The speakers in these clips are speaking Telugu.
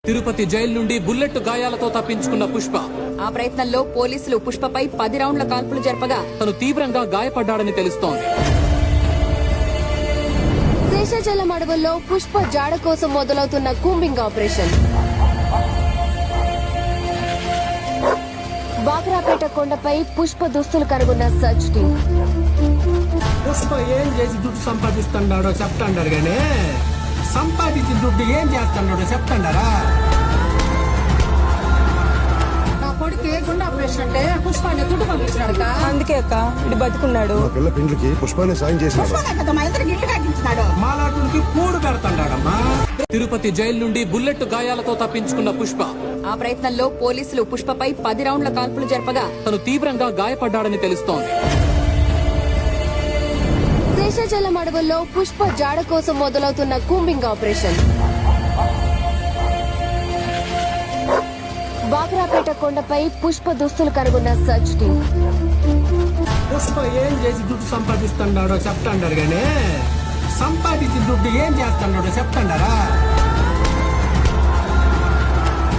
తిరుపతి జైలు నుండి బుల్లెట్ గాయాలతో తప్పించుకున్న పుష్ప. ఆ ప్రయత్నంలో పోలీసులు పుష్పపై 10 రౌండ్ల కాల్పులు జరపగా తను తీవ్రంగా గాయపడ్డాడని తెలుస్తోంది. శేషాచలం అడవుల్లో పుష్ప జాడ కోసం మొదలవుతున్న కూంబింగ్ ఆపరేషన్. బాగ్రాపేట కొండపై పుష్ప దుస్తులు కనుగొన్న సర్చ్ టీం. పుష్ప ఏం చేసి దుడ్డు సంపాదిస్తున్నాడో చెప్తాండారు గానీ సంపాదించి దుడ్డు ఏం చేస్తున్నాడో చెప్తాండారా? నా కొడుకు గుండె ఆపరేషన్ అంటే పుష్పాన్ని దుడ్డు పంపించినాడు. అందుకే అక్క ఇది బతుకున్నాడు. మా పిల్ల పెండ్లికి పుష్పాన్ని సాయం చేసినాడు. మాలాటుడికి కూడు పెడతాడాడమ్మా. తిరుపతి జైలు నుండి బుల్లెట్ గాయాలతో తప్పించుకున్న పుష్ప. ఆ ప్రయత్నంలో పోలీసులు పుష్పపై 10 రౌండ్ల కాల్పులు జరపగా తను తీవ్రంగా గాయపడ్డాడని తెలుస్తోంది. శేషాచలం అడవుల్లో పుష్ప జాడ కోసం మొదలవుతున్న కూంబింగ్ ఆపరేషన్. బాగ్రాపేట కొండపై పుష్ప దుస్తులు కనుగొన్న సర్చ్ టీం. పుష్ప ఏం చేసి దుడ్డు సంపాదిస్తున్నాడో చెప్తాండారు గానీ సంపాదించి దుడ్డు ఏం చేస్తున్నాడో చెప్తాండారా?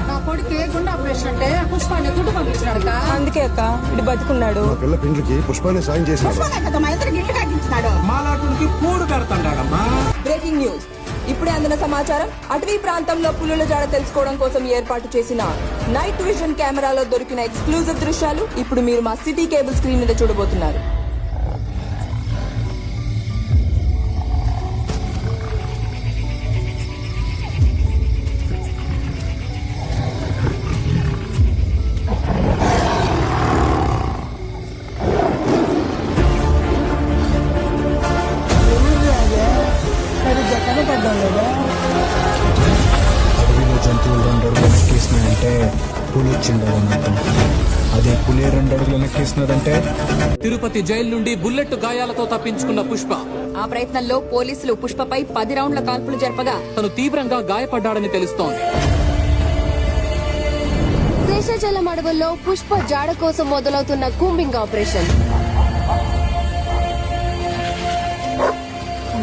నా కొడుకు గుండె ఆపరేషన్ అంటే పుష్పాన్ని దుడ్డు పంపించినాడు. అందుకే అక్క ఇది బతుకున్నాడు. మా పిల్ల పెండ్లికి పుష్పాన్ని సాయం చేసినాడు. మాలాటుడికి కూడు పెడతాడాడమ్మా. Breaking news. ఇప్పుడే అందిన సమాచారం. అటవీ ప్రాంతంలో పులుల జాడ తెలుసుకోవడం కోసం ఏర్పాటు చేసిన నైట్ విజన్ కెమెరాలో దొరికిన ఎక్స్క్లూజివ్ దృశ్యాలు ఇప్పుడు మీరు మా సిటీ కేబుల్ స్క్రీన్ మీద చూడబోతున్నారు. అడవిలో జంతువులు 2 అడుగులు వెనక్కేసినాయంటే పులి వచ్చిండని అర్థం. అదే పులి 2 అడుగులు వెనక్కేసినదంటే తిరుపతి జైలు నుండి బుల్లెట్ గాయాలతో తప్పించుకున్న పుష్ప. ఆ ప్రయత్నంలో పోలీసులు పుష్పపై 10 రౌండ్ల కాల్పులు జరపగా తను తీవ్రంగా గాయపడ్డాడని తెలుస్తోంది. శేషాచలం అడవుల్లో పుష్ప జాడ కోసం మొదలవుతున్న కూంబింగ్ ఆపరేషన్.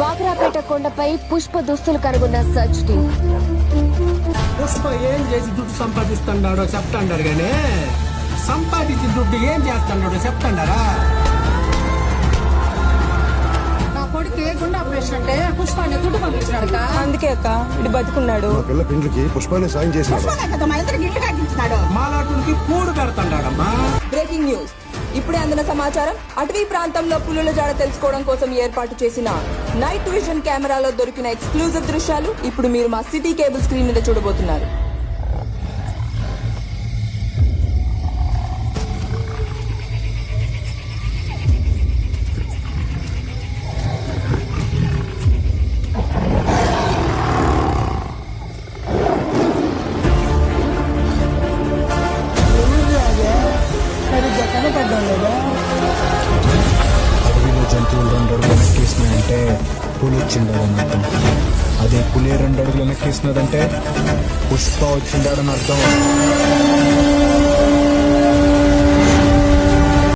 బాగ్రాపేట కొండపై పుష్ప దుస్తులు కనుగొన్న సర్చ్ టీం. పుష్ప ఏం చేసి దుడ్డు సంపాదిస్తున్నాడో చెప్తాండారు గానీ సంపాదించి దుడ్డు ఏం చేస్తున్నాడో చెప్తాండారా? నా కొడుకు గుండె ఆపరేషన్ అంటే పుష్పాన్ని దుడ్డు పంపించినాడు. అందుకే అక్క ఇది బతుకున్నాడు. మా పిల్ల పెండ్లికి పుష్పాన్ని సాయం చేసినాడు. మాలాటుడికి కూడు పెడతాడాడమ్మా. Breaking news. ఇప్పుడే అందిన సమాచారం. అటవీ ప్రాంతంలో పులుల జాడ తెలుసుకోవడం కోసం ఏర్పాటు చేసిన నైట్ విజన్ కెమెరాలో దొరికిన ఎక్స్క్లూజివ్ దృశ్యాలు ఇప్పుడు మీరు మా సిటీ కేబుల్ స్క్రీన్ మీద చూడబోతున్నారు. అడవిలో జంతువులు 2 అడుగులు వెనక్కేసినాయంటే పులి వచ్చిండని అర్థం. అదే పులి 2 అడుగులు వెనక్కేసినదంటే పుష్ప వచ్చిండాడని అర్థం.